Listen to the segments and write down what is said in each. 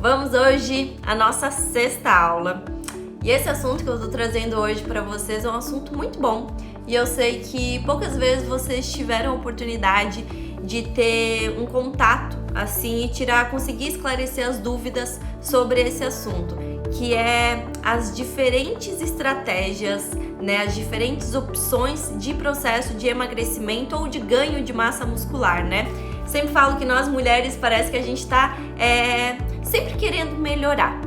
Vamos hoje à nossa sexta aula. E esse assunto que eu tô trazendo hoje para vocês é um assunto muito bom. E eu sei que poucas vezes vocês tiveram a oportunidade de ter um contato assim e conseguir esclarecer as dúvidas sobre esse assunto, que é as diferentes estratégias, as diferentes opções de processo de emagrecimento ou de ganho de massa muscular, Sempre falo que nós mulheres parece que a gente tá sempre querendo melhorar,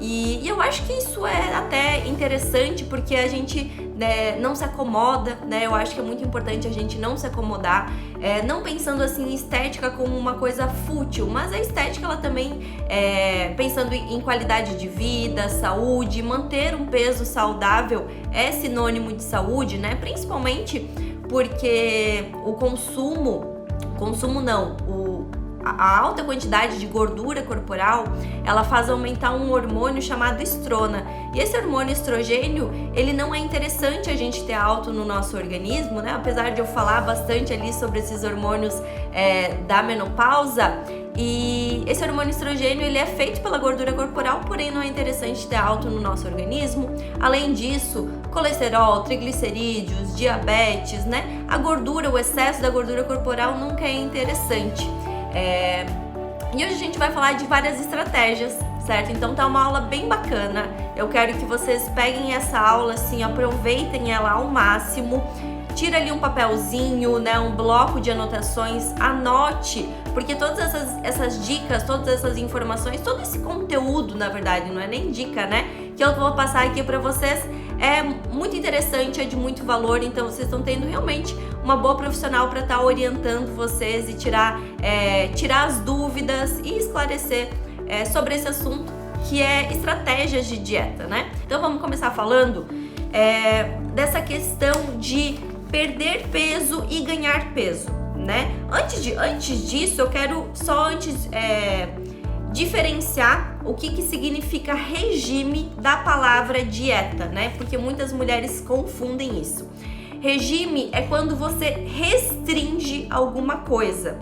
E eu acho que isso é até interessante porque a gente não se acomoda, Eu acho que é muito importante a gente não se acomodar, não pensando assim em estética como uma coisa fútil, mas a estética ela também pensando em qualidade de vida, saúde, manter um peso saudável é sinônimo de saúde, Principalmente porque a alta quantidade de gordura corporal, ela faz aumentar um hormônio chamado estrona. E esse hormônio estrogênio, ele não é interessante a gente ter alto no nosso organismo, Apesar de eu falar bastante ali sobre esses hormônios da menopausa. E esse hormônio estrogênio, ele é feito pela gordura corporal, porém não é interessante ter alto no nosso organismo. Além disso, colesterol, triglicerídeos, diabetes, A gordura, o excesso da gordura corporal nunca é interessante. E hoje a gente vai falar de várias estratégias, certo? Então tá uma aula bem bacana. Eu quero que vocês peguem essa aula, assim, aproveitem ela ao máximo. Tira ali um papelzinho, um bloco de anotações, anote, porque todas essas dicas, todas essas informações, todo esse conteúdo, na verdade, não é nem dica, que eu vou passar aqui pra vocês, é muito interessante, é de muito valor, então vocês estão tendo realmente uma boa profissional para estar orientando vocês e tirar as dúvidas e esclarecer sobre esse assunto que é estratégias de dieta, Então vamos começar falando dessa questão de perder peso e ganhar peso, Antes disso, eu quero só diferenciar o que significa regime da palavra dieta, Porque muitas mulheres confundem isso. Regime é quando você restringe alguma coisa,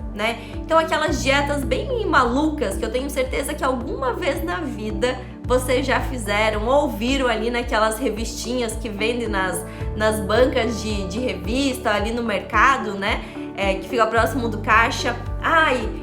Então aquelas dietas bem malucas que eu tenho certeza que alguma vez na vida vocês já fizeram ou viram ali naquelas revistinhas que vendem nas bancas de revista, ali no mercado, que fica próximo do caixa.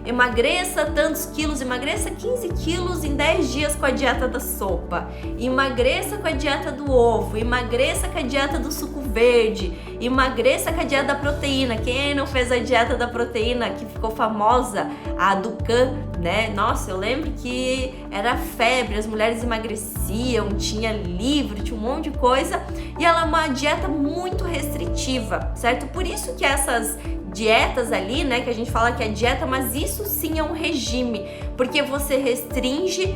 Emagreça tantos quilos, emagreça 15 quilos em 10 dias com a dieta da sopa, emagreça com a dieta do ovo, emagreça com a dieta do suco verde, emagreça com a dieta da proteína. Quem não fez a dieta da proteína que ficou famosa, a Dukan, Nossa, eu lembro que era febre, as mulheres emagreciam, tinha livro, tinha um monte de coisa, e ela é uma dieta muito restritiva, certo? Por isso que essas dietas ali, que a gente fala que é dieta, mas isso sim é um regime, porque você restringe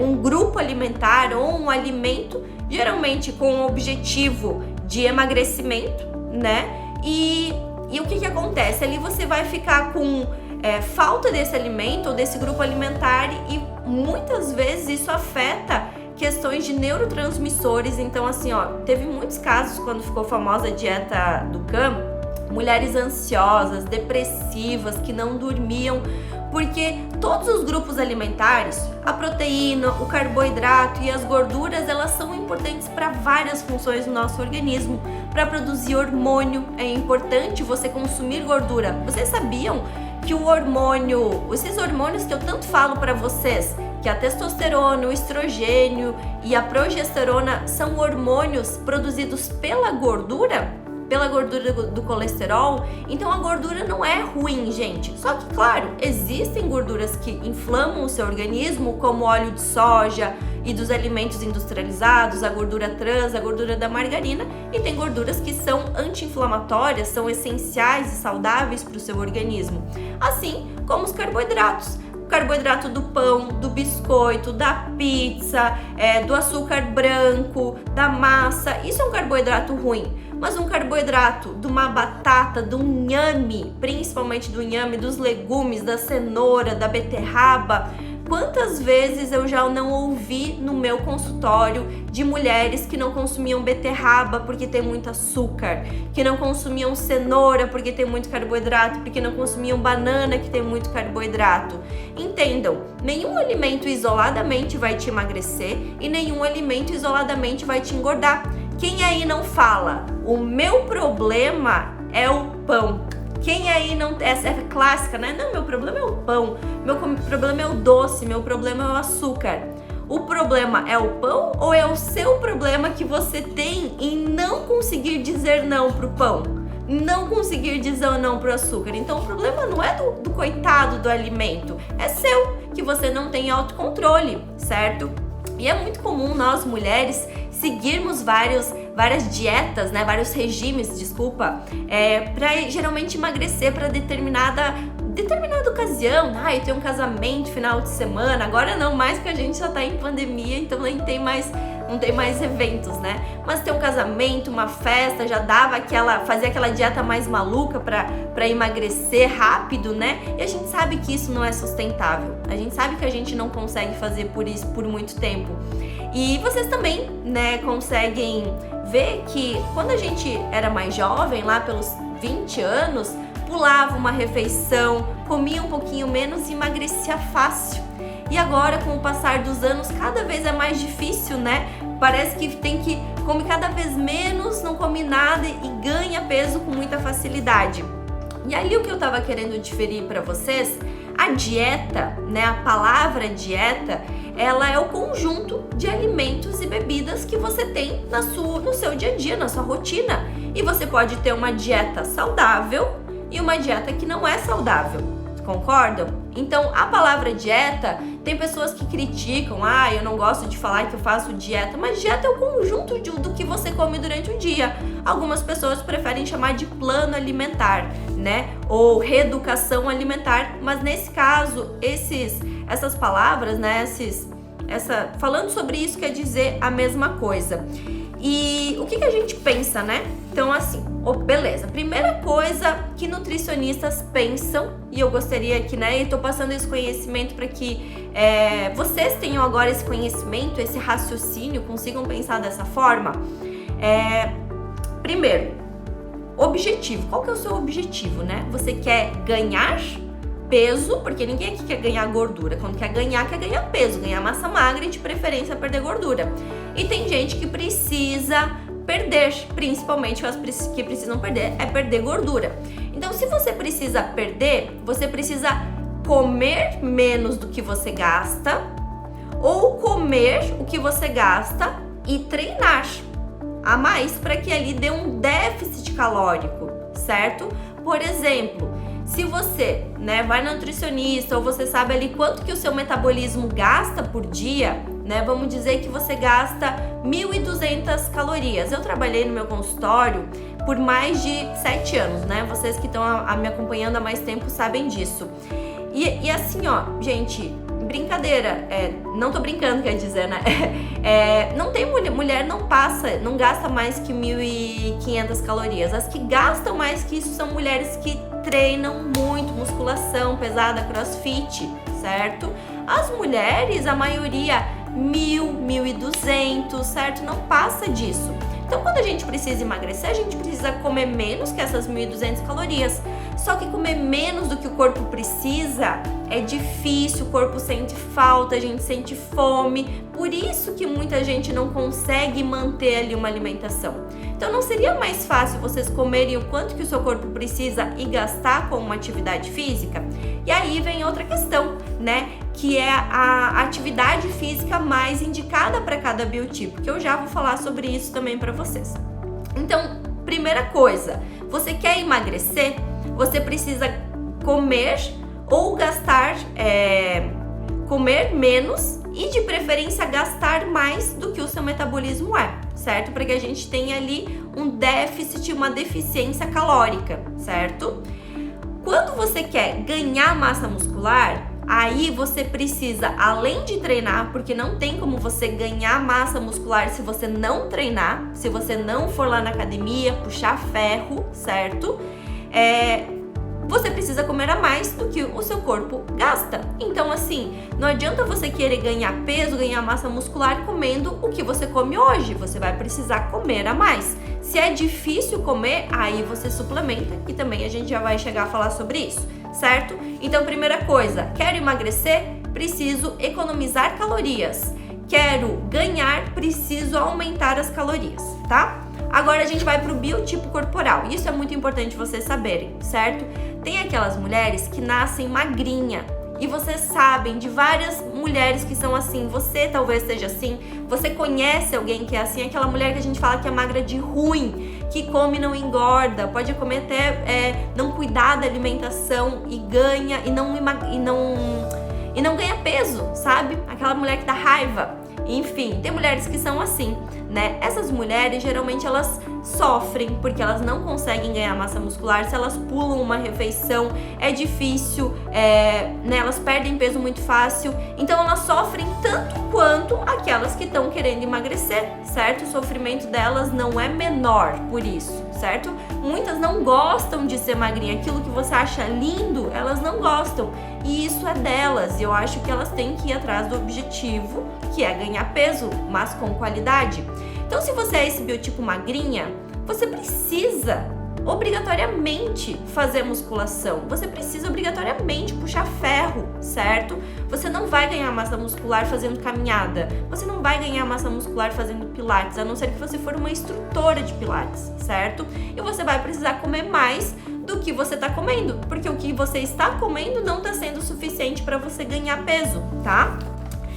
um grupo alimentar ou um alimento, geralmente com o objetivo de emagrecimento, E o que acontece? Ali você vai ficar com falta desse alimento ou desse grupo alimentar e muitas vezes isso afeta questões de neurotransmissores. Então assim, teve muitos casos quando ficou famosa a dieta do Dukan, mulheres ansiosas, depressivas, que não dormiam, porque todos os grupos alimentares, a proteína, o carboidrato e as gorduras, elas são importantes para várias funções do nosso organismo. Para produzir hormônio, é importante você consumir gordura. Vocês sabiam que esses hormônios que eu tanto falo para vocês, que a testosterona, o estrogênio e a progesterona são hormônios produzidos pela gordura do colesterol? Então a gordura não é ruim, gente. Só que, claro, existem gorduras que inflamam o seu organismo, como óleo de soja e dos alimentos industrializados, a gordura trans, a gordura da margarina, e tem gorduras que são anti-inflamatórias, são essenciais e saudáveis para o seu organismo, assim como os carboidratos. O carboidrato do pão, do biscoito, da pizza, do açúcar branco, da massa, isso é um carboidrato ruim. Mas um carboidrato de uma batata, de um inhame, principalmente do inhame, dos legumes, da cenoura, da beterraba, Quantas vezes eu já não ouvi no meu consultório de mulheres que não consumiam beterraba porque tem muito açúcar, que não consumiam cenoura porque tem muito carboidrato, porque não consumiam banana que tem muito carboidrato. Entendam, nenhum alimento isoladamente vai te emagrecer e nenhum alimento isoladamente vai te engordar. Quem aí não fala, o meu problema é o pão? Quem aí não... Essa é clássica, né? Não, meu problema é o pão, meu problema é o doce, meu problema é o açúcar. O problema é o pão ou é o seu problema que você tem em não conseguir dizer não pro pão? Não conseguir dizer não pro açúcar? Então o problema não é do coitado do alimento, é seu, que você não tem autocontrole, certo? E é muito comum nós mulheres seguirmos várias dietas, né, vários regimes, desculpa, para geralmente emagrecer para determinada ocasião. Eu tenho um casamento final de semana, agora não mais porque a gente já tá em pandemia, então não tem mais eventos, né? Mas tem um casamento, uma festa, já fazia aquela dieta mais maluca para emagrecer rápido, né? E a gente sabe que isso não é sustentável. A gente sabe que a gente não consegue fazer por isso por muito tempo. E vocês também, né, conseguem ver que quando a gente era mais jovem, lá pelos 20 anos, pulava uma refeição, comia um pouquinho menos e emagrecia fácil. E agora, com o passar dos anos, cada vez é mais difícil, né? Parece que come cada vez menos, não come nada e ganha peso com muita facilidade. E ali o que eu tava querendo diferir para vocês, a dieta, né, a palavra dieta, ela é o conjunto de alimentos e bebidas que você tem no seu dia a dia, na sua rotina. E você pode ter uma dieta saudável e uma dieta que não é saudável. Concordam? Então, a palavra dieta, tem pessoas que criticam, eu não gosto de falar que eu faço dieta, mas dieta é o conjunto do que você come durante o dia. Algumas pessoas preferem chamar de plano alimentar, né? Ou reeducação alimentar, mas nesse caso, essas palavras, né? Falando sobre isso quer dizer a mesma coisa. E o que a gente pensa, né? Então, assim, beleza. Primeira coisa que nutricionistas pensam, e eu gostaria que, né, eu tô passando esse conhecimento para que vocês tenham agora esse conhecimento, esse raciocínio, consigam pensar dessa forma. Primeiro, objetivo. Qual que é o seu objetivo, né? Você quer ganhar peso, porque ninguém aqui quer ganhar gordura. Quando quer ganhar peso, ganhar massa magra e de preferência perder gordura. E tem gente que precisa perder, principalmente as que precisam perder gordura. Então, se você precisa perder, você precisa comer menos do que você gasta ou comer o que você gasta e treinar a mais para que ali dê um déficit calórico, certo? Por exemplo, se você, né, vai na nutricionista ou você sabe ali quanto que o seu metabolismo gasta por dia, né, vamos dizer que você gasta 1.200 calorias. Eu trabalhei no meu consultório por mais de 7 anos, né? Vocês que estão me acompanhando há mais tempo sabem disso. E assim, gente, brincadeira, não tô brincando, quer dizer, né? Não tem mulher não gasta mais que 1.500 calorias. As que gastam mais que isso são mulheres que treinam muito, musculação pesada, crossfit, certo? As mulheres, a maioria, 1.200, certo? Não passa disso. Então, quando a gente precisa emagrecer, a gente precisa comer menos que essas 1.200 calorias. Só que comer menos do que o corpo precisa é difícil, o corpo sente falta, a gente sente fome. Por isso que muita gente não consegue manter ali uma alimentação. Então, não seria mais fácil vocês comerem o quanto que o seu corpo precisa e gastar com uma atividade física? E aí vem outra questão, né? Que é a atividade física mais indicada para cada biotipo, que eu já vou falar sobre isso também para vocês. Então, primeira coisa, você quer emagrecer? Você precisa comer ou gastar, comer menos e de preferência gastar mais do que o seu metabolismo certo? Para que a gente tenha ali um déficit, uma deficiência calórica, certo? Quando você quer ganhar massa muscular, aí você precisa, além de treinar, porque não tem como você ganhar massa muscular se você não treinar, se você não for lá na academia, puxar ferro, certo? você precisa comer a mais do que o seu corpo gasta. Então, assim, não adianta você querer ganhar peso, ganhar massa muscular comendo o que você come hoje. Você vai precisar comer a mais. Se é difícil comer, aí você suplementa, e também a gente já vai chegar a falar sobre isso, certo? Então, primeira coisa, quero emagrecer? Preciso economizar calorias. Quero ganhar? Preciso aumentar as calorias, tá? Agora a gente vai pro biotipo corporal. Isso é muito importante vocês saberem, certo? Tem aquelas mulheres que nascem magrinha. E vocês sabem de várias mulheres que são assim. Você talvez seja assim. Você conhece alguém que é assim. Aquela mulher que a gente fala que é magra de ruim, que come e não engorda, pode comer até não cuidar da alimentação e ganha e não ganha peso, sabe? Aquela mulher que dá raiva. Enfim, tem mulheres que são assim, né? Essas mulheres, geralmente, elas sofrem porque elas não conseguem ganhar massa muscular. Se elas pulam uma refeição, é difícil, né? Elas perdem peso muito fácil. Então, elas sofrem tanto quanto aquelas que estão querendo emagrecer, certo? O sofrimento delas não é menor por isso, certo? Muitas não gostam de ser magrinha. Aquilo que você acha lindo, elas não gostam. E isso é delas. E eu acho que elas têm que ir atrás do objetivo, que é ganhar peso, mas com qualidade. Então, se você é esse biotipo magrinha, você precisa obrigatoriamente fazer musculação. Você precisa obrigatoriamente puxar ferro, certo? Você não vai ganhar massa muscular fazendo caminhada. Você não vai ganhar massa muscular fazendo pilates, a não ser que você for uma instrutora de pilates, certo? E você vai precisar comer mais do que você está comendo, porque o que você está comendo não está sendo suficiente para você ganhar peso, tá?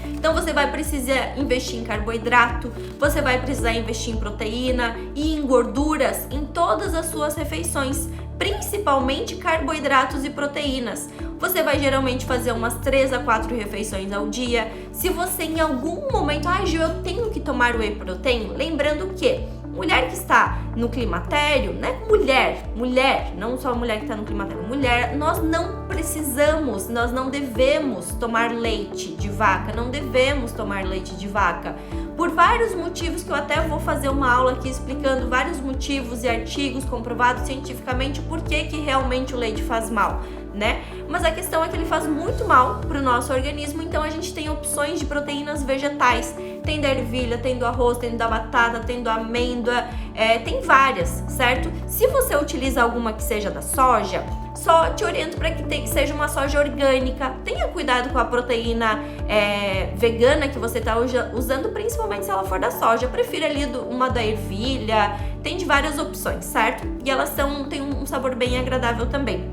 Então você vai precisar investir em carboidrato, você vai precisar investir em proteína e em gorduras em todas as suas refeições, principalmente carboidratos e proteínas. Você vai geralmente fazer umas 3 a 4 refeições ao dia. Se você em algum momento, Gil, eu tenho que tomar whey protein, lembrando que mulher que está no climatério, né? Mulher, não só mulher que está no climatério, mulher, nós não precisamos, nós não devemos tomar leite de vaca, não devemos tomar leite de vaca. Por vários motivos que eu até vou fazer uma aula aqui explicando vários motivos e artigos comprovados cientificamente por que realmente o leite faz mal, né? Mas a questão é que ele faz muito mal para o nosso organismo, então a gente tem opções de proteínas vegetais. Tem da ervilha, tem do arroz, tem da batata, tem do amêndoa, tem várias, certo? Se você utiliza alguma que seja da soja, só te oriento para que seja uma soja orgânica. Tenha cuidado com a proteína vegana que você está usando, principalmente se ela for da soja. Prefira ali uma da ervilha, tem de várias opções, certo? E elas têm um sabor bem agradável também.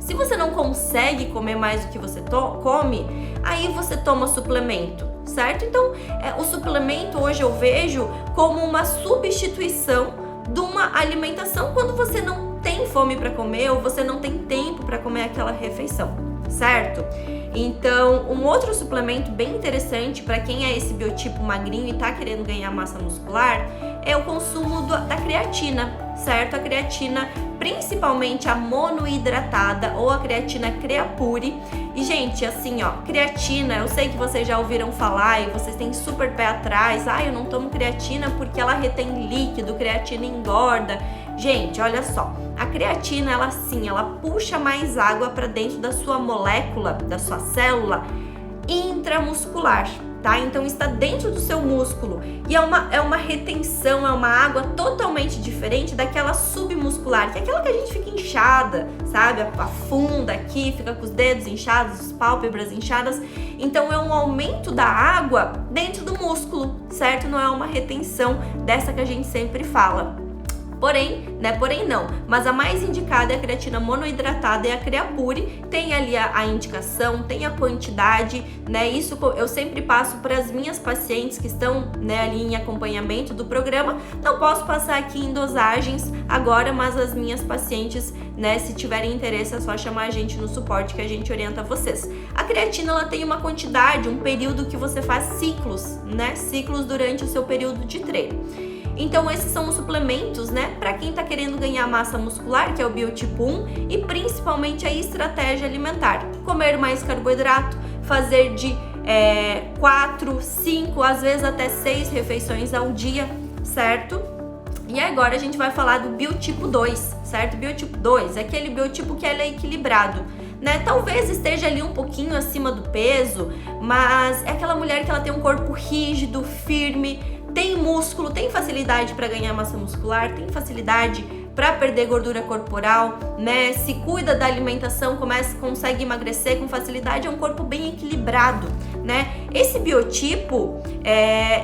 Se você não consegue comer mais do que você come, aí você toma suplemento, certo? Então, o suplemento hoje eu vejo como uma substituição de uma alimentação quando você não tem fome para comer ou você não tem tempo para comer aquela refeição, certo? Então, um outro suplemento bem interessante para quem é esse biotipo magrinho e tá querendo ganhar massa muscular é o consumo da creatina, certo? A creatina, principalmente a monoidratada ou a creatina Creapure. E, gente, assim, ó, creatina, eu sei que vocês já ouviram falar e vocês têm super pé atrás. Eu não tomo creatina porque ela retém líquido, creatina engorda. Gente, olha só, a creatina, ela puxa mais água para dentro da sua molécula, da sua célula intramuscular, tá? Então está dentro do seu músculo e é uma retenção, é uma água totalmente diferente daquela submuscular, que é aquela que a gente fica inchada, sabe? Afunda aqui, fica com os dedos inchados, as pálpebras inchadas. Então é um aumento da água dentro do músculo, certo? Não é uma retenção dessa que a gente sempre fala. Porém não, mas a mais indicada é a creatina monoidratada e a Creapure. Tem ali a indicação, tem a quantidade, né? Isso eu sempre passo para as minhas pacientes que estão, né, ali em acompanhamento do programa. Não posso passar aqui em dosagens agora, mas as minhas pacientes, né, se tiverem interesse é só chamar a gente no suporte que a gente orienta vocês. A creatina, ela tem uma quantidade, um período que você faz ciclos, né? Ciclos durante o seu período de treino. Então esses são os suplementos, né, para quem tá querendo ganhar massa muscular, que é o biotipo 1, e principalmente a estratégia alimentar. Comer mais carboidrato, fazer de 4, 5, às vezes até 6 refeições ao dia, certo? E agora a gente vai falar do biotipo 2, certo? Biotipo 2 é aquele biotipo que ele é equilibrado, né? Talvez esteja ali um pouquinho acima do peso, mas é aquela mulher que ela tem um corpo rígido, firme, tem músculo, tem facilidade para ganhar massa muscular, tem facilidade para perder gordura corporal, né? Se cuida da alimentação, consegue emagrecer com facilidade, é um corpo bem equilibrado, né? Esse biotipo,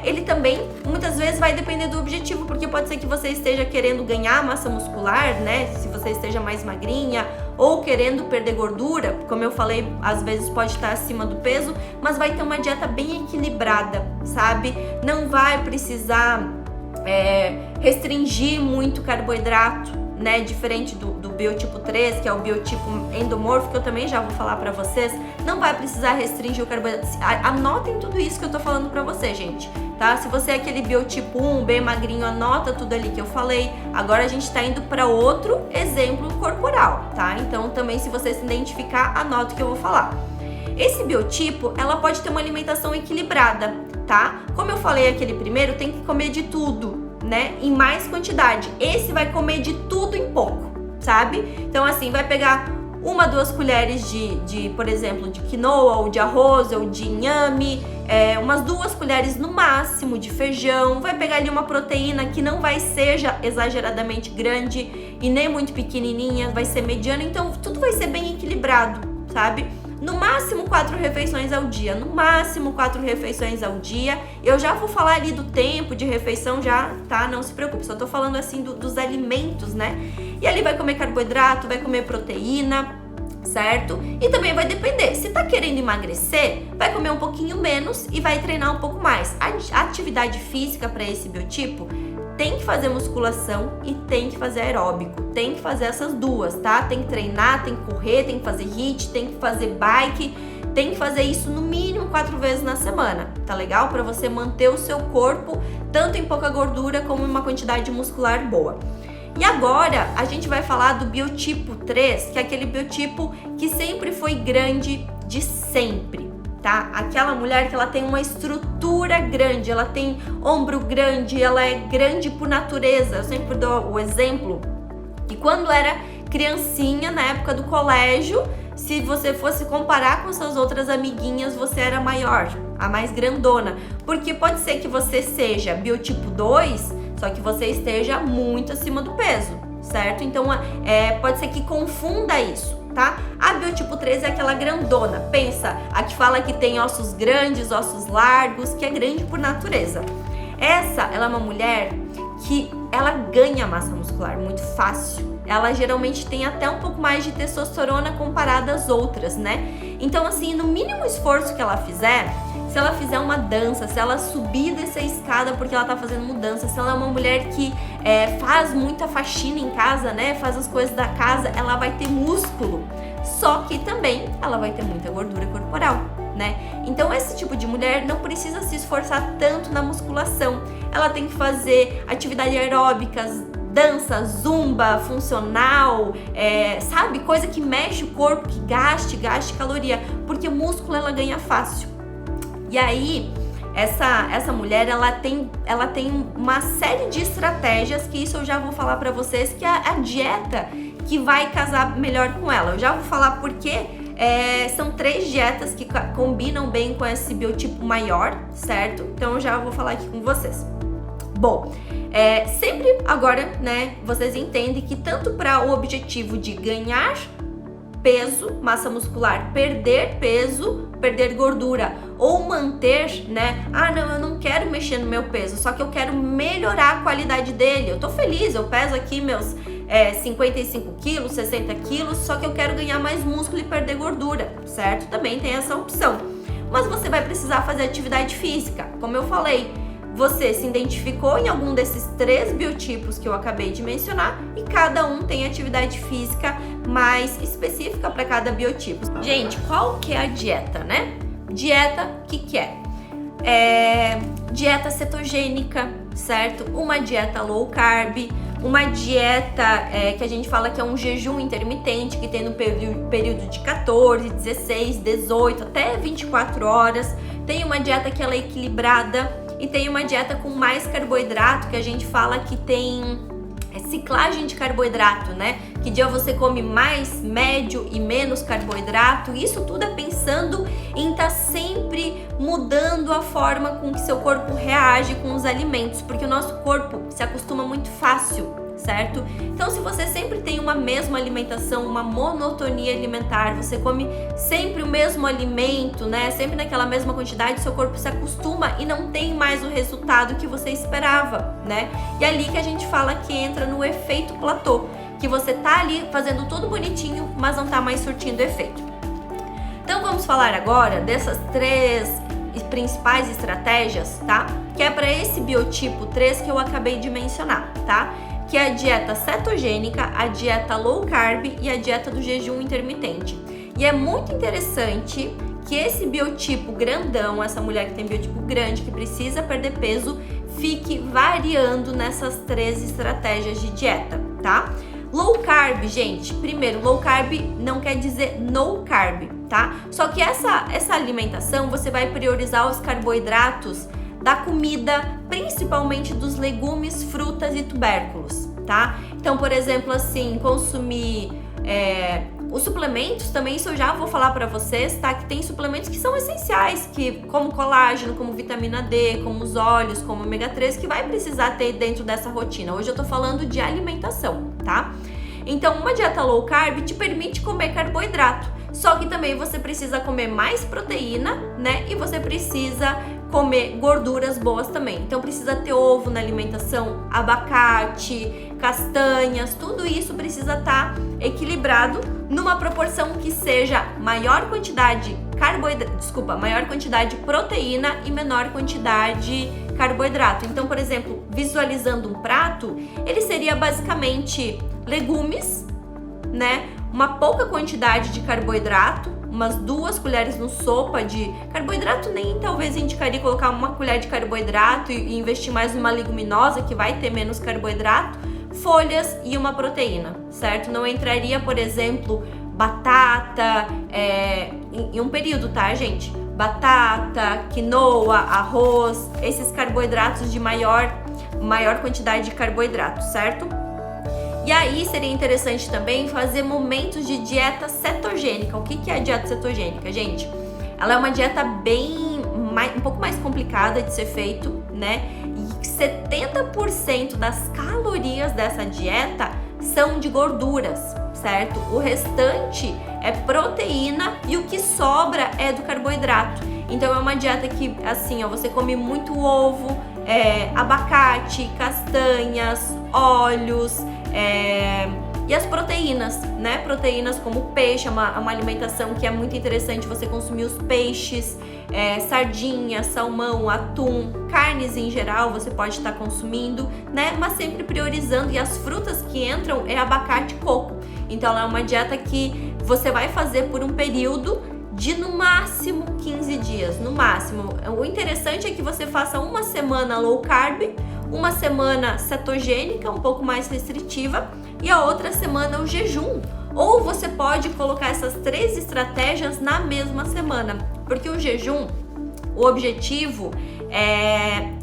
ele também muitas vezes vai depender do objetivo, porque pode ser que você esteja querendo ganhar massa muscular, né? Se você esteja mais magrinha, ou querendo perder gordura, como eu falei, às vezes pode estar acima do peso, mas vai ter uma dieta bem equilibrada, sabe? Não vai precisar restringir muito carboidrato, né? Diferente do biotipo 3, que é o biotipo endomorfo, que eu também já vou falar pra vocês, não vai precisar restringir o carboidrato. Anotem tudo isso que eu tô falando pra você, gente, tá? Se você é aquele biotipo 1, bem magrinho, anota tudo ali que eu falei. Agora a gente tá indo pra outro exemplo corporal, tá? Então também, se você se identificar, anota o que eu vou falar. Esse biotipo, ela pode ter uma alimentação equilibrada, tá? Como eu falei aquele primeiro, tem que comer de tudo, né? Em mais quantidade. Esse vai comer de tudo em pouco, sabe? Então assim, vai pegar 1, 2 colheres por exemplo, de quinoa ou de arroz ou de inhame, umas 2 colheres no máximo de feijão, vai pegar ali uma proteína que não vai ser exageradamente grande e nem muito pequenininha, vai ser mediana, então tudo vai ser bem equilibrado, sabe? No máximo 4 refeições ao dia, no máximo 4 refeições ao dia. Eu já vou falar ali do tempo de refeição já, tá? Não se preocupe, só tô falando assim dos alimentos, né? E ali vai comer carboidrato, vai comer proteína, certo? E também vai depender, se tá querendo emagrecer, vai comer um pouquinho menos e vai treinar um pouco mais. A atividade física para esse biotipo tem que fazer musculação e tem que fazer aeróbico. Tem que fazer essas duas, tá? Tem que treinar, tem que correr, tem que fazer HIIT, tem que fazer bike, tem que fazer isso no mínimo 4 vezes na semana, tá legal? Para você manter o seu corpo tanto em pouca gordura como em uma quantidade muscular boa. E agora a gente vai falar do biotipo 3, que é aquele biotipo que sempre foi grande de sempre, tá? Aquela mulher que ela tem uma estrutura grande, ela tem ombro grande, ela é grande por natureza. Eu sempre dou o exemplo que quando era criancinha, na época do colégio, se você fosse comparar com suas outras amiguinhas, você era maior, a mais grandona. Porque pode ser que você seja biotipo 2, só que você esteja muito acima do peso, certo? Então, pode ser que confunda isso, tá? A biotipo 3 é aquela grandona. Pensa, a que fala que tem ossos grandes, ossos largos, que é grande por natureza. Ela é uma mulher que ela ganha massa muscular muito fácil. Ela geralmente tem até um pouco mais de testosterona comparada às outras, né? Então, assim, no mínimo esforço que ela fizer, se ela fizer uma dança, se ela subir dessa escada porque ela tá fazendo mudança, se ela é uma mulher que faz muita faxina em casa, né? Faz as coisas da casa, ela vai ter músculo. Só que também ela vai ter muita gordura corporal, né? Então esse tipo de mulher não precisa se esforçar tanto na musculação. Ela tem que fazer atividades aeróbicas, dança, zumba, funcional, sabe? Coisa que mexe o corpo, que gaste caloria, porque músculo ela ganha fácil. E aí, essa mulher, ela tem uma série de estratégias, que isso eu já vou falar pra vocês, que é a dieta que vai casar melhor com ela. Eu já vou falar porque são 3 dietas que combinam bem com esse biotipo maior, certo? Então eu já vou falar aqui com vocês. Bom, sempre agora, né, vocês entendem que tanto para o objetivo de ganhar peso, massa muscular, perder peso, perder gordura ou manter, né? Ah, não, eu não quero mexer no meu peso, só que eu quero melhorar a qualidade dele. Eu tô feliz, eu peso aqui meus 55 quilos, 60 quilos, só que eu quero ganhar mais músculo e perder gordura, certo? Também tem essa opção. Mas você vai precisar fazer atividade física. Como eu falei, você se identificou em algum desses 3 biotipos que eu acabei de mencionar e cada um tem atividade física mais específica para cada biotipo. Gente, qual que é a dieta, né? Dieta, o que é? Dieta cetogênica, certo? Uma dieta low carb, uma dieta que a gente fala que é um jejum intermitente, que tem no período de 14, 16, 18 até 24 horas. Tem uma dieta que ela é equilibrada. e tem uma dieta com mais carboidrato, que a gente fala que tem ciclagem de carboidrato, né? Que dia você come mais, médio e menos carboidrato. Isso tudo é pensando em estar sempre mudando a forma com que seu corpo reage com os alimentos, porque o nosso corpo se acostuma muito fácil, certo? Então, se você sempre tem uma mesma alimentação, uma monotonia alimentar, você come sempre o mesmo alimento, né? Sempre naquela mesma quantidade, seu corpo se acostuma e não tem mais o resultado que você esperava, né? E é ali que a gente fala que entra no efeito platô, que você tá ali fazendo tudo bonitinho, mas não tá mais surtindo efeito. Então, vamos falar agora dessas 3 principais estratégias, tá? Que é para esse biotipo 3 que eu acabei de mencionar, tá? Que é a dieta cetogênica, a dieta low carb e a dieta do jejum intermitente. E é muito interessante que esse biotipo grandão, essa mulher que tem biotipo grande, que precisa perder peso, fique variando nessas 3 estratégias de dieta, tá? Low carb, gente, primeiro, low carb não quer dizer no carb, tá? Só que essa alimentação, você vai priorizar os carboidratos da comida, principalmente dos legumes, frutas e tubérculos, tá? Então, por exemplo, assim, consumir os suplementos também, isso eu já vou falar pra vocês, tá? Que tem suplementos que são essenciais, como colágeno, como vitamina D, como os óleos, como ômega 3, que vai precisar ter dentro dessa rotina. Hoje eu tô falando de alimentação, tá? Então, uma dieta low carb te permite comer carboidrato, só que também você precisa comer mais proteína, né? E você precisa comer gorduras boas também. Então precisa ter ovo na alimentação, abacate, castanhas, tudo isso precisa estar equilibrado numa proporção que seja maior quantidade maior quantidade de proteína e menor quantidade de carboidrato. Então, por exemplo, visualizando um prato, ele seria basicamente legumes, né? Uma pouca quantidade de carboidrato, umas 2 colheres no sopa de carboidrato, nem talvez indicaria colocar uma colher de carboidrato e investir mais numa leguminosa que vai ter menos carboidrato, folhas e uma proteína, certo? Não entraria, por exemplo, batata, em um período, tá, gente? Batata, quinoa, arroz, esses carboidratos de maior quantidade de carboidrato, certo? E aí seria interessante também fazer momentos de dieta cetogênica. O que é a dieta cetogênica, gente? Ela é uma dieta um pouco mais complicada de ser feito, né? E 70% das calorias dessa dieta são de gorduras, certo? O restante é proteína e o que sobra é do carboidrato. Então é uma dieta que, assim, ó, você come muito ovo, abacate, castanhas, óleos, e as proteínas, né? Proteínas como peixe, é uma alimentação que é muito interessante você consumir os peixes, sardinha, salmão, atum, carnes em geral você pode estar consumindo, né? Mas sempre priorizando, e as frutas que entram é abacate e coco. Então ela é uma dieta que você vai fazer por um período de no máximo 15 dias, no máximo. O interessante é que você faça uma semana low carb, uma semana cetogênica, um pouco mais restritiva, e a outra semana o jejum. Ou você pode colocar essas 3 estratégias na mesma semana, porque o jejum, o objetivo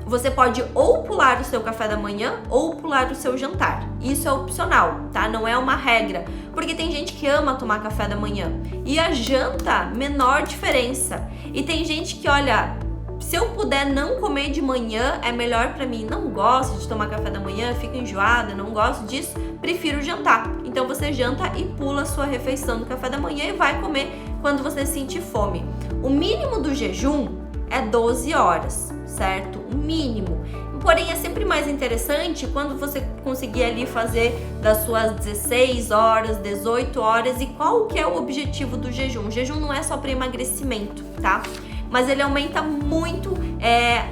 você pode ou pular o seu café da manhã ou pular o seu jantar. Isso é opcional, tá? Não é uma regra, porque tem gente que ama tomar café da manhã e a janta, menor diferença. E tem gente que, olha, se eu puder não comer de manhã, é melhor pra mim. Não gosto de tomar café da manhã, fico enjoada, não gosto disso, prefiro jantar. Então você janta e pula a sua refeição do café da manhã e vai comer quando você sentir fome. O mínimo do jejum é 12 horas, certo? O mínimo. Porém, é sempre mais interessante quando você conseguir ali fazer das suas 16 horas, 18 horas. E qual que é o objetivo do jejum? O jejum não é só para emagrecimento, tá? Mas ele aumenta muito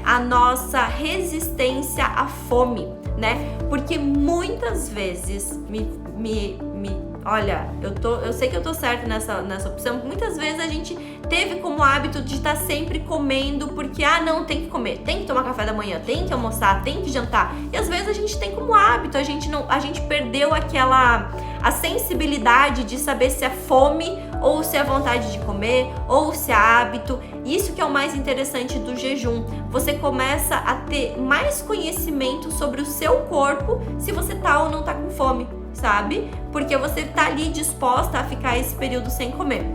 a nossa resistência à fome, né? Porque muitas vezes, olha, eu sei que eu tô certa nessa opção. Muitas vezes a gente teve como hábito de estar sempre comendo porque, não, tem que comer, tem que tomar café da manhã, tem que almoçar, tem que jantar. E às vezes a gente tem como hábito, a gente perdeu a sensibilidade de saber se é fome ou se é vontade de comer, ou se é hábito. Isso que é o mais interessante do jejum. Você começa a ter mais conhecimento sobre o seu corpo, se você tá ou não tá com fome, sabe? Porque você tá ali disposta a ficar esse período sem comer.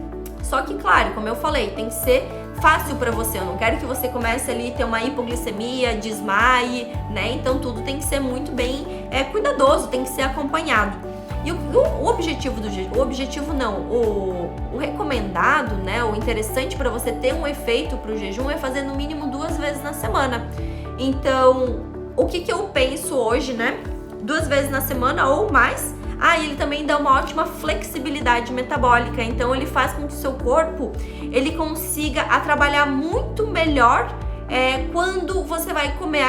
Só que, claro, como eu falei, tem que ser fácil para você. Eu não quero que você comece ali a ter uma hipoglicemia, desmaie, né? Então tudo tem que ser muito bem cuidadoso, tem que ser acompanhado. E o objetivo do jejum, o recomendado, né? O interessante para você ter um efeito para o jejum é fazer no mínimo 2 vezes na semana. Então, o que eu penso hoje, né? 2 vezes na semana ou mais. Ele também dá uma ótima flexibilidade metabólica, então ele faz com que o seu corpo ele consiga trabalhar muito melhor quando você vai comer.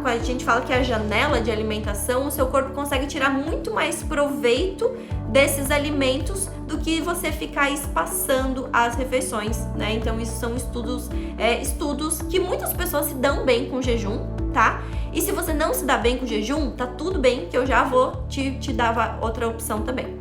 Quando a gente fala que é a janela de alimentação, o seu corpo consegue tirar muito mais proveito desses alimentos do que você ficar espaçando as refeições, né? Então isso são estudos que muitas pessoas se dão bem com jejum, tá? E se você não se dá bem com jejum, tá tudo bem, que eu já vou te dar outra opção também.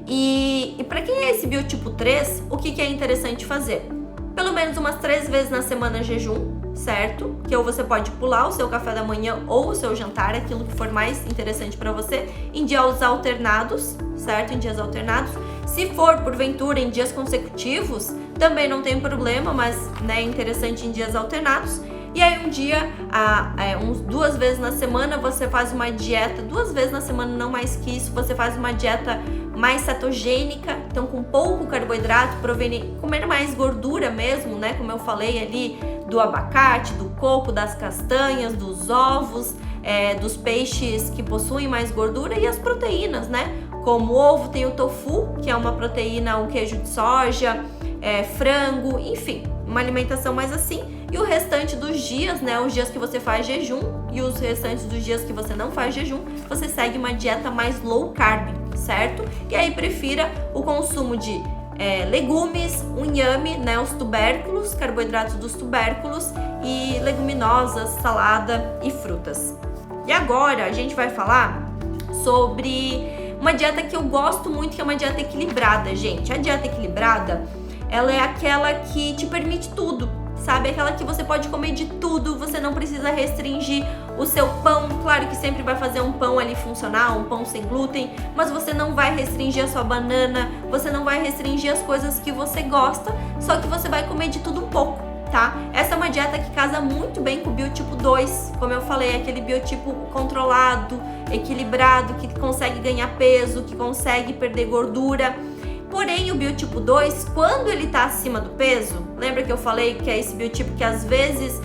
E para quem é esse biotipo 3, o que é interessante fazer? Pelo menos umas 3 vezes na semana jejum, certo? Que ou você pode pular o seu café da manhã ou o seu jantar, aquilo que for mais interessante para você, em dias alternados, certo? Em dias alternados. Se for, porventura, em dias consecutivos, também não tem problema, mas é interessante em dias alternados. E aí um dia, 2 vezes na semana, você faz uma dieta, 2 vezes na semana, não mais que isso, você faz uma dieta mais cetogênica, então com pouco carboidrato, comer mais gordura mesmo, né? Como eu falei ali, do abacate, do coco, das castanhas, dos ovos, dos peixes que possuem mais gordura e as proteínas, né? Como o ovo, tem o tofu, que é uma proteína, o queijo de soja, frango, enfim, uma alimentação mais assim. E o restante dos dias, né, os dias que você faz jejum e os restantes dos dias que você não faz jejum, você segue uma dieta mais low carb, certo? E aí prefira o consumo de legumes, o inhame, né, os tubérculos, carboidratos dos tubérculos e leguminosas, salada e frutas. E agora a gente vai falar sobre uma dieta que eu gosto muito, que é uma dieta equilibrada, gente. A dieta equilibrada, ela é aquela que te permite tudo, sabe? Aquela que você pode comer de tudo, você não precisa restringir o seu pão. Claro que sempre vai fazer um pão ali funcional, um pão sem glúten, mas você não vai restringir a sua banana, você não vai restringir as coisas que você gosta, só que você vai comer de tudo um pouco, tá? Essa é uma dieta que casa muito bem com o biotipo 2, como eu falei, aquele biotipo controlado, equilibrado, que consegue ganhar peso, que consegue perder gordura. Porém, o biotipo 2, quando ele tá acima do peso, lembra que eu falei que é esse biotipo que às vezes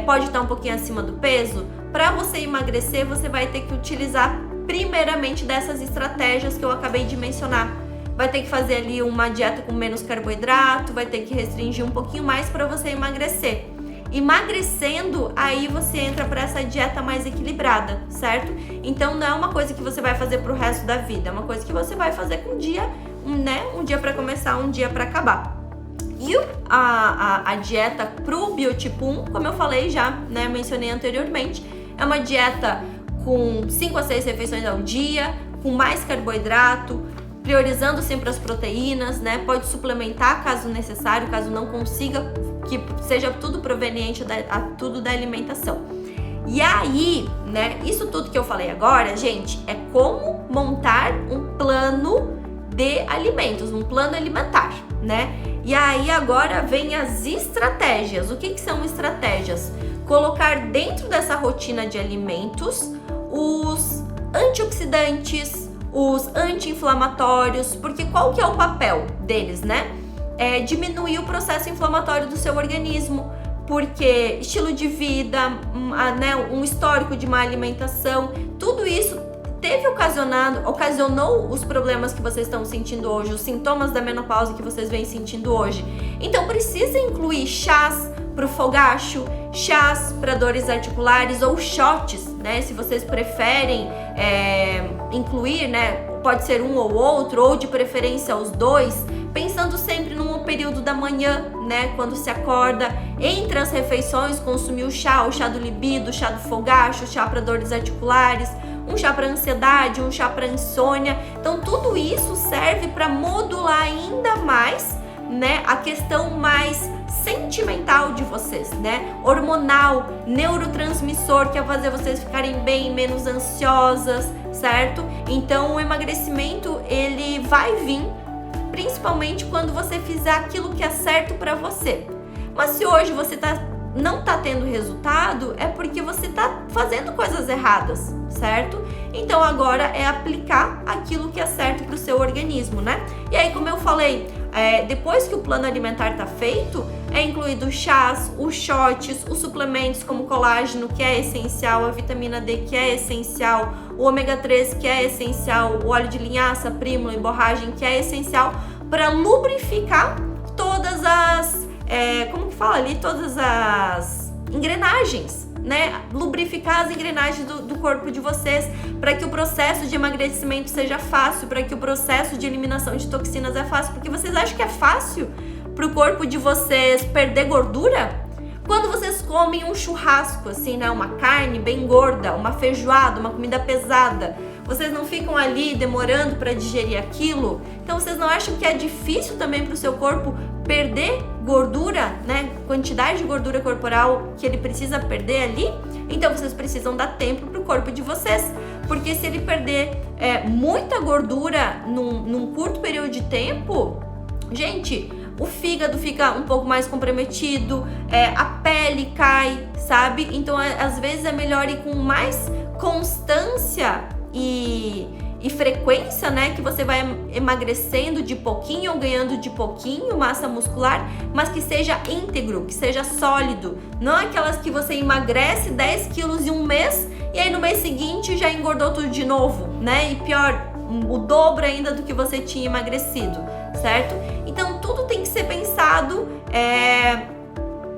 pode estar um pouquinho acima do peso? Para você emagrecer, você vai ter que utilizar primeiramente dessas estratégias que eu acabei de mencionar. Vai ter que fazer ali uma dieta com menos carboidrato, vai ter que restringir um pouquinho mais para você emagrecer. Emagrecendo, aí você entra para essa dieta mais equilibrada, certo? Então não é uma coisa que você vai fazer pro resto da vida, é uma coisa que você vai fazer com um dia, né? Um dia para começar, um dia para acabar. E a dieta pro biotipo 1, como eu falei já, né? Mencionei anteriormente, é uma dieta com 5 a 6 refeições ao dia, com mais carboidrato, priorizando sempre as proteínas, né? Pode suplementar caso necessário, caso não consiga, que seja tudo proveniente tudo da alimentação. E aí, né? Isso tudo que eu falei agora, gente, é como montar um plano de alimentos, um plano alimentar, né? E aí agora vem as estratégias. O que são estratégias? Colocar dentro dessa rotina de alimentos os antioxidantes, os anti-inflamatórios, porque qual que é o papel deles, né? É diminuir o processo inflamatório do seu organismo, porque estilo de vida, né, um histórico de má alimentação, tudo isso ocasionou os problemas que vocês estão sentindo hoje, os sintomas da menopausa que vocês vêm sentindo hoje. Então precisa incluir chás para o fogacho, chás para dores articulares ou shots, né? Se vocês preferem incluir, né? Pode ser um ou outro, ou de preferência os dois, pensando sempre num período da manhã, né? Quando se acorda, entre as refeições, consumir o chá do libido, o chá do fogacho, o chá para dores articulares, um chá para ansiedade, um chá para insônia. Então tudo isso serve para modular ainda mais, né, a questão mais sentimental de vocês, né? Hormonal, neurotransmissor, que é fazer vocês ficarem bem, menos ansiosas, certo? Então o emagrecimento, ele vai vir principalmente quando você fizer aquilo que é certo para você. Mas se hoje você não tá tendo resultado, é porque você tá fazendo coisas erradas, certo? Então agora é aplicar aquilo que é certo pro seu organismo, né? E aí, como eu falei, depois que o plano alimentar tá feito, é incluído chás, os shots, os suplementos como colágeno, que é essencial, a vitamina D, que é essencial, o ômega 3, que é essencial, o óleo de linhaça, prímula e borragem, que é essencial para lubrificar todas as todas as engrenagens, né? Lubrificar as engrenagens do corpo de vocês, para que o processo de emagrecimento seja fácil, para que o processo de eliminação de toxinas é fácil, porque vocês acham que é fácil pro corpo de vocês perder gordura? Quando vocês comem um churrasco, assim, né? Uma carne bem gorda, uma feijoada, uma comida pesada, vocês não ficam ali demorando para digerir aquilo? Então vocês não acham que é difícil também pro seu corpo perder gordura, né? Quantidade de gordura corporal que ele precisa perder ali? Então vocês precisam dar tempo pro corpo de vocês, porque se ele perder muita gordura num curto período de tempo, gente, o fígado fica um pouco mais comprometido, a pele cai, sabe? Então às vezes é melhor ir com mais constância e frequência, né, que você vai emagrecendo de pouquinho ou ganhando de pouquinho massa muscular, mas que seja íntegro, que seja sólido, não aquelas que você emagrece 10 quilos em um mês e aí no mês seguinte já engordou tudo de novo, né, e pior, o dobro ainda do que você tinha emagrecido, certo? Então tudo tem que ser pensado,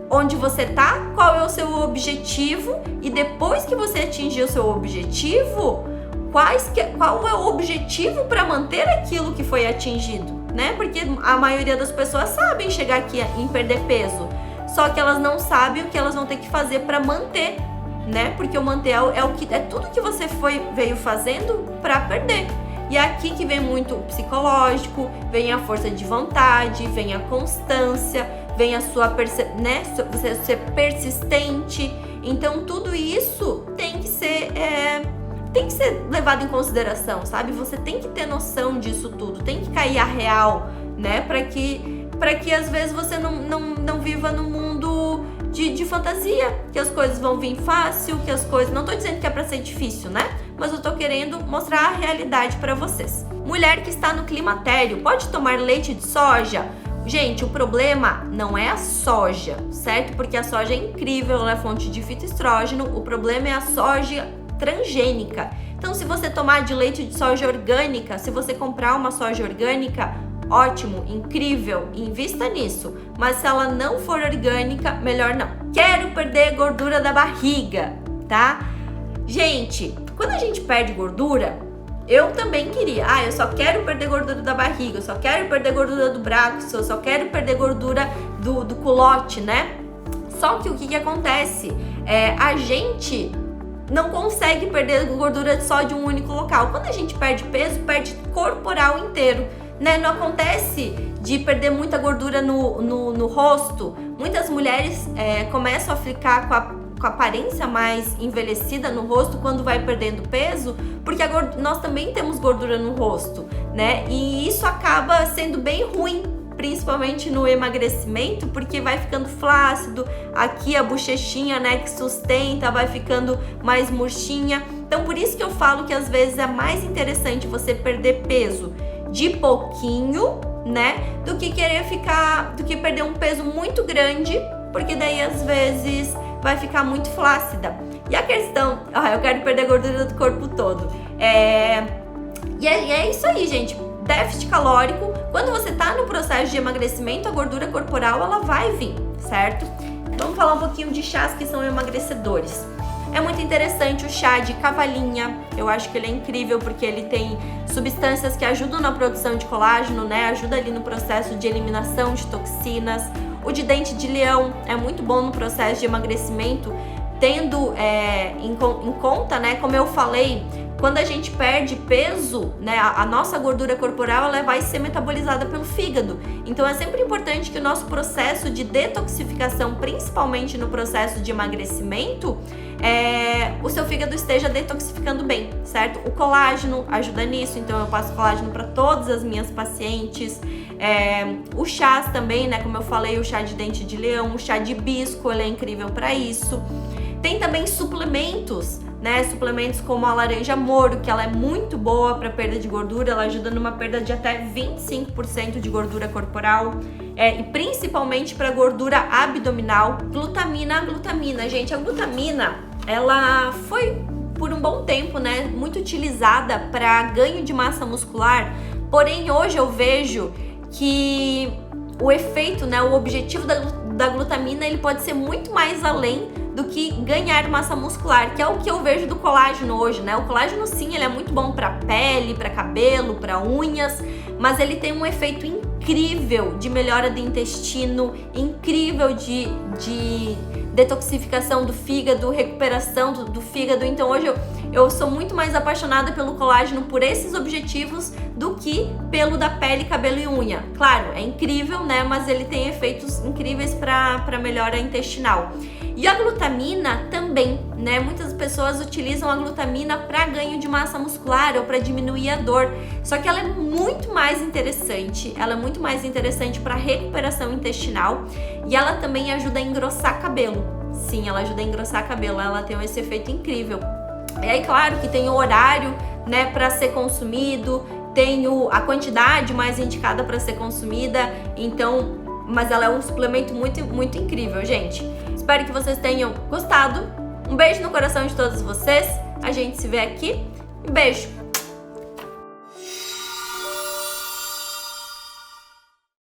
onde você tá, qual é o seu objetivo, e depois que você atingir o seu objetivo, qual é o objetivo para manter aquilo que foi atingido, né? Porque a maioria das pessoas sabem chegar aqui em perder peso, só que elas não sabem o que elas vão ter que fazer para manter, né? Porque o manter é tudo que você veio fazendo para perder. E é aqui que vem muito o psicológico, vem a força de vontade, vem a constância, vem a você ser persistente. Então tudo isso tem que ser levado em consideração, sabe? Você tem que ter noção disso tudo, tem que cair a real, né? Para que às vezes você não viva no mundo de fantasia, que as coisas vão vir fácil, que as coisas... Não tô dizendo que é pra ser difícil, né? Mas eu tô querendo mostrar a realidade para vocês. Mulher que está no climatério, pode tomar leite de soja? Gente, o problema não é a soja, certo? Porque a soja é incrível, ela é fonte de fitoestrógeno. O problema é a soja transgênica. Então, se você tomar de leite de soja orgânica, se você comprar uma soja orgânica, ótimo, incrível, invista nisso. Mas se ela não for orgânica, melhor não. Quero perder gordura da barriga, tá? Gente, quando a gente perde gordura, eu também queria. Eu só quero perder gordura da barriga, eu só quero perder gordura do braço, eu só quero perder gordura do culote, né? Só que o que acontece? A gente não consegue perder gordura só de um único local. Quando a gente perde peso, perde corporal inteiro, né? Não acontece de perder muita gordura no rosto. Muitas mulheres começam a ficar com a aparência mais envelhecida no rosto quando vai perdendo peso, porque nós também temos gordura no rosto, né? E isso acaba sendo bem ruim, principalmente no emagrecimento, porque vai ficando flácido, aqui a bochechinha, né, que sustenta, vai ficando mais murchinha. Então por isso que eu falo que às vezes é mais interessante você perder peso de pouquinho, né, do que perder um peso muito grande, porque daí às vezes vai ficar muito flácida. E a questão, eu quero perder gordura do corpo todo. E é isso aí, gente. Déficit calórico, quando você tá no processo de emagrecimento, a gordura corporal ela vai vir, certo? Vamos falar um pouquinho de chás que são emagrecedores. É muito interessante o chá de cavalinha, eu acho que ele é incrível porque ele tem substâncias que ajudam na produção de colágeno, né? Ajuda ali no processo de eliminação de toxinas. O de dente de leão é muito bom no processo de emagrecimento, tendo em conta, né? Como eu falei, quando a gente perde peso, né, a nossa gordura corporal ela vai ser metabolizada pelo fígado. Então é sempre importante que o nosso processo de detoxificação, principalmente no processo de emagrecimento, o seu fígado esteja detoxificando bem, certo? O colágeno ajuda nisso, então eu passo colágeno para todas as minhas pacientes. O chás também, né? Como eu falei, o chá de dente de leão, o chá de hibisco, ele é incrível para isso. Tem também suplementos, né? Suplementos como a laranja moro, que ela é muito boa para perda de gordura, ela ajuda numa perda de até 25% de gordura corporal, e principalmente para gordura abdominal. Glutamina, gente, a glutamina, ela foi por um bom tempo, né, muito utilizada para ganho de massa muscular, porém hoje eu vejo que o efeito, né, o objetivo da glutamina, ele pode ser muito mais além do que ganhar massa muscular, que é o que eu vejo do colágeno hoje, né? O colágeno sim, ele é muito bom para pele, para cabelo, para unhas, mas ele tem um efeito incrível de melhora do intestino, incrível de detoxificação do fígado, recuperação do fígado. Então hoje eu sou muito mais apaixonada pelo colágeno por esses objetivos do que pelo da pele, cabelo e unha. Claro, é incrível, né? Mas ele tem efeitos incríveis para melhora intestinal. E a glutamina também, né? Muitas pessoas utilizam a glutamina para ganho de massa muscular ou para diminuir a dor. Só que ela é muito mais interessante. Ela é muito mais interessante para recuperação intestinal e ela também ajuda a engrossar cabelo. Sim, ela ajuda a engrossar cabelo. Ela tem esse efeito incrível. E aí, claro que tem o horário, né, para ser consumido, tem a quantidade mais indicada para ser consumida. Então, mas ela é um suplemento muito, muito incrível, gente. Espero que vocês tenham gostado. Um beijo no coração de todos vocês. A gente se vê aqui. Um beijo!